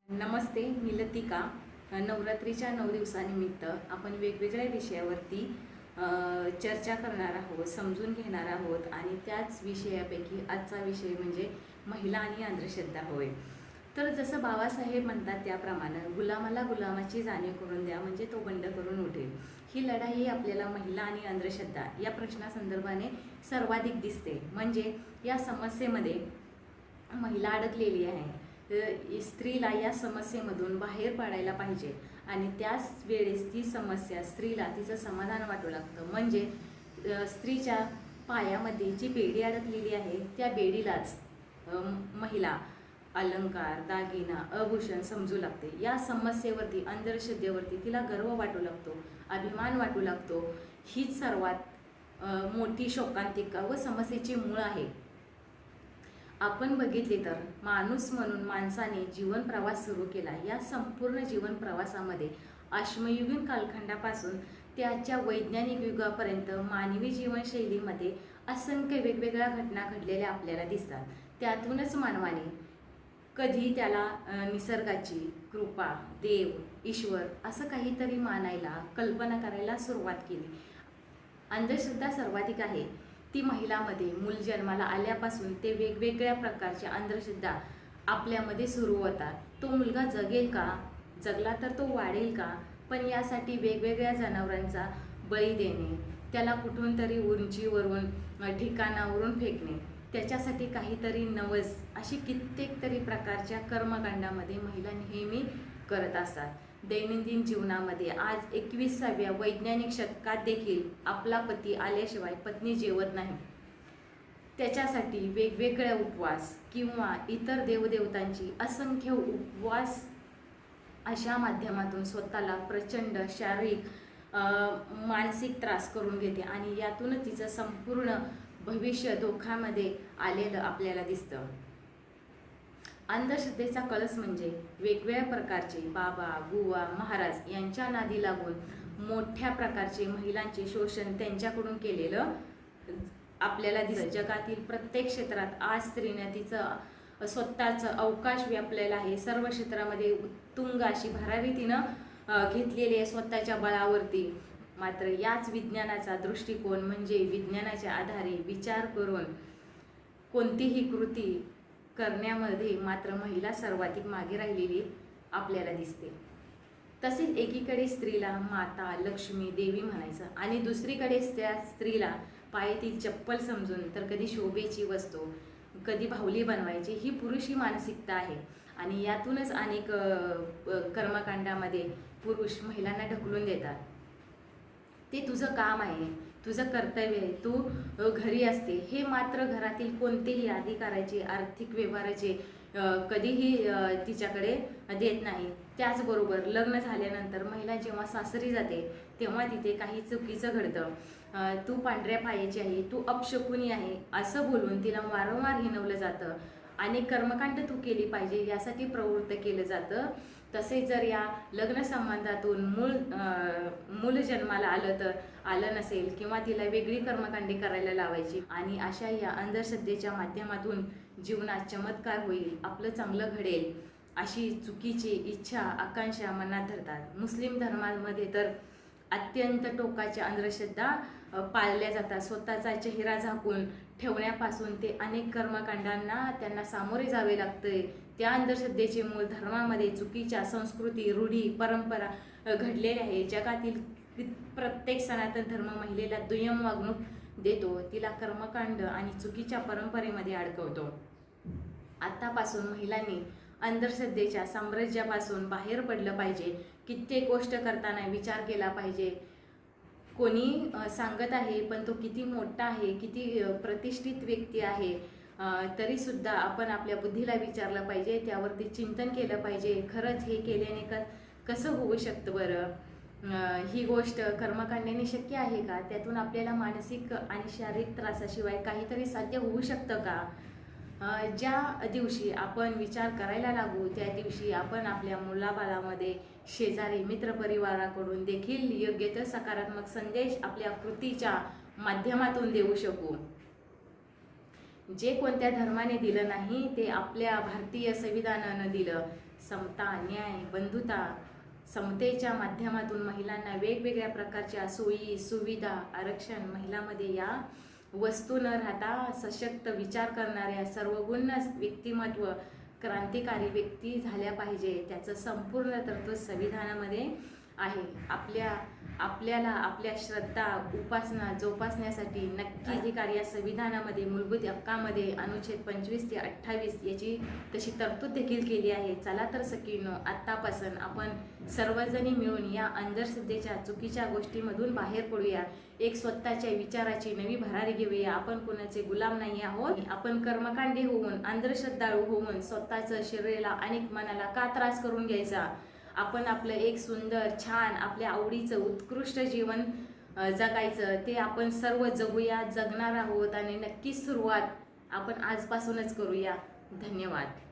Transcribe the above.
नमस्ते, मी लतिका. नवरात्रीच्या 9 दिवसानिमित्त आपण वेगवेगळ्या विषयावरती चर्चा करणार आहोत, समजून घेणार आहोत आणि त्याच विषयापैकी आजचा विषय म्हणजे महिला आणि अंधश्रद्धा होय. तर जसं बाबासाहेब म्हणतात त्याप्रमाणे गुलामाला गुलामाची जाणीव करून द्या म्हणजे तो बंड करून उठेल. ही लढाई आपल्याला महिला आणि अंधश्रद्धा या प्रश्नासंदर्भाने सर्वाधिक दिसते. म्हणजे या समस्येमध्ये महिला अडकलेली आहे. स्त्रीला या समस्येमधून बाहेर पडायला पाहिजे आणि त्याच वेळेस ती समस्या स्त्रीला तिचं समाधान वाटू लागतं. म्हणजे स्त्रीच्या पायामध्ये जी बेडी अडकलेली आहे त्या बेडीलाच महिला अलंकार, दागिना, आभूषण समजू लागते. या समस्येवरती, अंधश्रद्धेवरती तिला गर्व वाटू लागतो, अभिमान वाटू लागतो. हीच सर्वात मोठी शोकांतिका व समस्येची मूळ आहे. आपण बघितले तर माणूस म्हणून माणसाने जीवन प्रवास सुरू केला. या संपूर्ण जीवन प्रवासामध्ये अश्मयुगीन कालखंडापासून ते आजच्या वैज्ञानिक युगापर्यंत मानवी जीवनशैलीमध्ये असंख्य वेगवेगळ्या घटना घडलेल्या आपल्याला दिसतात. त्यातूनच मानवाने कधी त्याला निसर्गाची कृपा, देव, ईश्वर असं काहीतरी मानायला, कल्पना करायला सुरुवात केली. अंधश्रद्धा सर्वाधिक आहे ती महिलामध्ये. मूल जन्माला आल्यापासून ते वेगवेगळ्या प्रकारच्या अंधश्रद्धा आपल्यामध्ये सुरू होतात. तो मुलगा जगेल का, जगला तर तो वाढेल का, पण यासाठी वेगवेगळ्या जनावरांचा बळी देणे, त्याला कुठून तरी उंचीवरून ठिकाणावरून फेकणे, त्याच्यासाठी काहीतरी नवस, अशी कित्येक तरी प्रकारच्या कर्मकांडामध्ये महिला नेहमी करत असतात. दैनंदिन जीवनामध्ये आज 21व्या वैज्ञानिक शतकात देखील आपला पती आल्याशिवाय पत्नी जेवत नाही. त्याच्यासाठी वेगवेगळे उपवास किंवा इतर देवदेवतांची असंख्य उपवास अशा माध्यमातून स्वतःला प्रचंड शारीरिक मानसिक त्रास करून घेते आणि यातूनच तिचं संपूर्ण भविष्य धोक्यामध्ये आलेलं आपल्याला दिसतं. अंधश्रद्धेचा कळस म्हणजे वेगवेगळ्या प्रकारचे बाबा, बुवा, महाराज यांच्या नादी लागून मोठ्या प्रकारचे महिलांचे शोषण त्यांच्याकडून केलेलं आपल्याला दिसतं. जगातील प्रत्येक क्षेत्रात आज स्त्रीने तिचं स्वतःचं अवकाश व्यापलेलं आहे. सर्व क्षेत्रामध्ये उत्तुंग अशी भरारी तिनं घेतलेली आहे स्वतःच्या बळावरती. मात्र याच विज्ञानाचा दृष्टिकोन म्हणजे विज्ञानाच्या आधारे विचार करून कोणतीही कृती करण्यामध्ये मात्र महिला सर्वाधिक मागे राहिलेली आपल्याला दिसते. तसेच एकीकडे स्त्रीला माता, लक्ष्मी, देवी म्हणायचं आणि दुसरीकडे त्या स्त्रीला पायातील चप्पल समजून, तर कधी शोभेची वस्तू, कधी बाहुली बनवायची, ही पुरुषी मानसिकता आहे. आणि यातूनच अनेक कर्मकांडामध्ये पुरुष महिलांना ढकलून देतात. ते तुझं काम आहे, तुझं कर्तव्य आहे, तू घरी असते, हे मात्र घरातील कोणतेही अधिकाराचे, आर्थिक व्यवहाराचे कधीही तिच्याकडे देत नाही. त्याचबरोबर लग्न झाल्यानंतर महिला जेव्हा सासरी जाते तेव्हा तिथे काही चुकीचं घडतं. तू पांढऱ्या पायाची आहे, तू अपशकुनी आहे असं बोलून तिला वारंवार हिणवलं जातं. अनेक कर्मकांड तू केली पाहिजे यासाठी प्रवृत्त केलं जातं. तसेच जर या लग्न संबंधातून मूल जन्माला आलं नसेल किंवा तिला वेगळी कर्मकांडे करायला लावायची आणि अशा या अंधश्रद्धेच्या माध्यमातून जीवनात चमत्कार होईल, आपलं चांगलं घडेल अशी चुकीची इच्छा, आकांक्षा मनात धरतात. मुस्लिम धर्मामध्ये तर अत्यंत टोकाच्या अंधश्रद्धा पाळल्या जातात. स्वतःचा चेहरा झाकून ठेवण्यापासून ते अनेक कर्मकांडांना त्यांना सामोरे जावे लागते. त्या अंधश्रद्धेचे मूळ धर्मामध्ये चुकीच्या संस्कृती, रूढी, परंपरा घडलेल्या आहे. जगातील प्रत्येक सनातन धर्म महिलेला दुय्यम वागणूक देतो, तिला कर्मकांड आणि चुकीच्या परंपरेमध्ये अडकवतो. आतापासून महिलांनी अंधश्रद्धेच्या साम्राज्यापासून बाहेर पडलं पाहिजे. कित्येक गोष्ट करताना विचार केला पाहिजे. कोणी सांगत आहे पण तो किती मोठा आहे, किती प्रतिष्ठित व्यक्ती आहे, तरीसुद्धा आपण आपल्या बुद्धीला विचारलं पाहिजे, त्यावरती चिंतन केलं पाहिजे. खरंच हे केल्याने कसं होऊ शकतं बरं, ही गोष्ट कर्मकांडाने शक्य आहे का, त्यातून आपल्याला मानसिक आणि शारीरिक त्रासाशिवाय काहीतरी साध्य होऊ शकतं का. ज्या दिवशी आपण विचार करायला लागू त्या दिवशी आपण आपल्या मुलाबाळामध्ये, शेजारी, मित्रपरिवाराकडून देखील योग्य ते सकारात्मक संदेश आपल्या कृतीच्या माध्यमातून देऊ शकू. जे कोणत्या धर्माने दिलं नाही ते आपल्या भारतीय संविधानानं दिलं. समता, न्याय, बंधुता, समतेच्या माध्यमातून महिलांना वेगवेगळ्या प्रकारच्या सोयी सुविधा, आरक्षण, महिलांमध्ये या वस्तू न राहता सशक्त विचार करणाऱ्या सर्वगुण व्यक्तिमत्व, क्रांतिकारी व्यक्ती झाल्या पाहिजे, त्याचं संपूर्ण तत्त्व संविधानामध्ये आहे. आपल्याला आपल्या श्रद्धा उपासना जोपासण्यासाठी नक्की अधिकार या संविधानामध्ये मूलभूत हक्कामध्ये अनुच्छेद 25 ते 28 याची तशी तरतूद देखील केली आहे. चला तर सखींनो, आत्तापासून आपण सर्वजणी मिळून या अंधश्रद्धेच्या चुकीच्या गोष्टीमधून बाहेर पडूया. एक स्वतःच्या विचाराची नवी भरारी घेऊया. आपण कोणाचे गुलाम नाही आहोत. आपण कर्मकांडी होऊन, अंधश्रद्धाळू होऊन स्वतःचं शरीराला आणि मनाला का त्रास करून घ्यायचा. आपण आपलं एक सुंदर, छान, आपल्या आवडीचं उत्कृष्ट जीवन जगायचं, ते आपण सर्व जगूया, जगणार आहोत आणि नक्कीच सुरुवात आपण आजपासूनच करूया. धन्यवाद.